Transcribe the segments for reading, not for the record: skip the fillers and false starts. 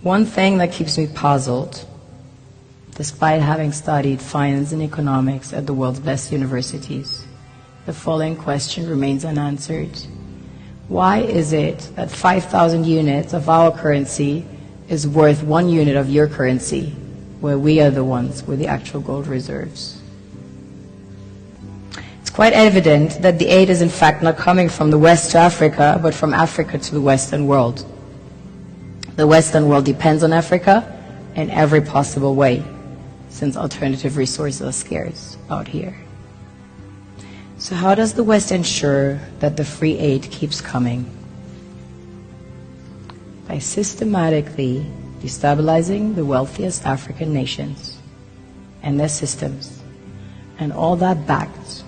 One thing that keeps me puzzled, despite having studied finance and economics at the world's best universities, the following question remains unanswered. Why is it that 5,000 units of our currency is worth 1 unit of your currency, where we are the ones with the actual gold reserves? It's quite evident that the aid is in fact not coming from the West to Africa, but from Africa to the Western world. The Western world depends on Africa in every possible way, since alternative resources are scarce out here. So how does the West ensure that the free aid keeps coming? By systematically destabilizing the wealthiest African nations and their systems, and all that backed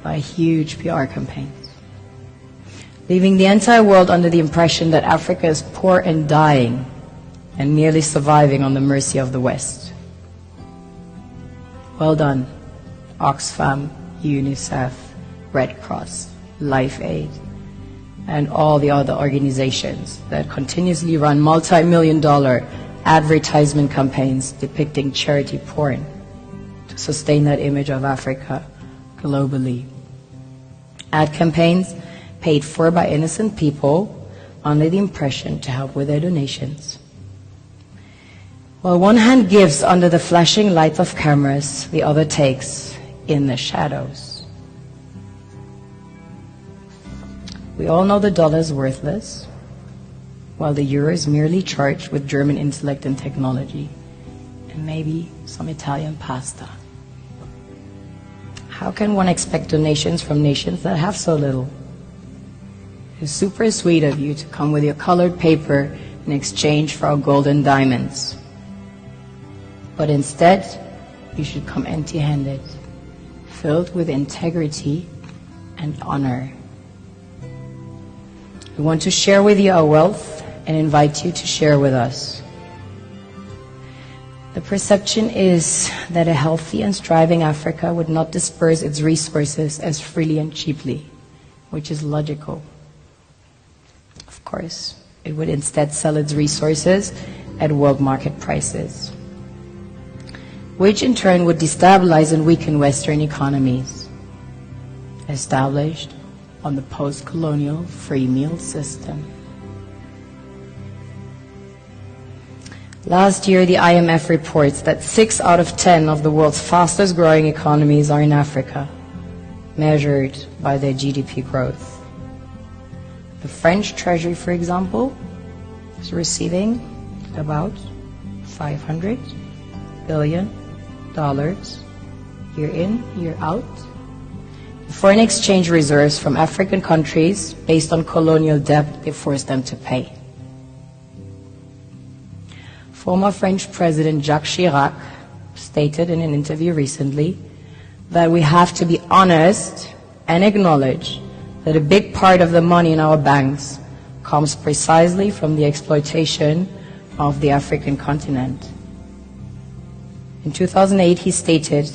by huge PR campaigns, leaving the entire world under the impression that Africa is poor and dying and merely surviving on the mercy of the West. Well done, Oxfam, UNICEF, Red Cross, Life Aid, and all the other organizations that continuously run multi-million-dollar advertisement campaigns depicting charity porn to sustain that image of Africa globally. Ad campaigns paid for by innocent people under the impression to help with their donations. While one hand gives under the flashing lights of cameras, the other takes in the shadows. We all know the dollar is worthless, while the euro is merely charged with German intellect and technology, and maybe some Italian pasta. How can one expect donations from nations that have so little? It's super sweet of you to come with your colored paper in exchange for our gold and diamonds. But instead, you should come empty-handed, filled with integrity and honor. We want to share with you our wealth and invite you to share with us. The perception is that a healthy and striving Africa would not disperse its resources as freely and cheaply, which is logical. Of course, it would instead sell its resources at world market prices, which in turn would destabilize and weaken Western economies, established on the post-colonial free meal system. Last year, the IMF reports that 6 out of 10 of the world's fastest growing economies are in Africa, measured by their GDP growth. The French Treasury, for example, is receiving about $500 billion year in, year out. Foreign exchange reserves from African countries based on colonial debt they forced them to pay. Former French President Jacques Chirac stated in an interview recently that we have to be honest and acknowledge that a big part of the money in our banks comes precisely from the exploitation of the African continent. In 2008, he stated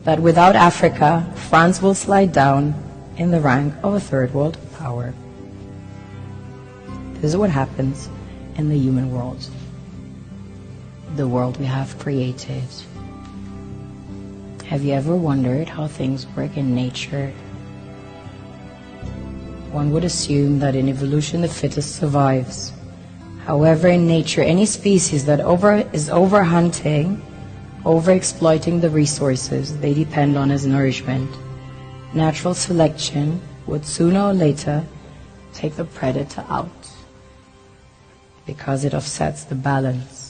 that without Africa, France will slide down in the rank of a third world power. This is what happens in the human world, the world we have created. Have you ever wondered how things work in nature? One would assume that in evolution the fittest survives. However, in nature, any species that is overhunting, overexploiting the resources they depend on as nourishment, natural selection would sooner or later take the predator out because it offsets the balance.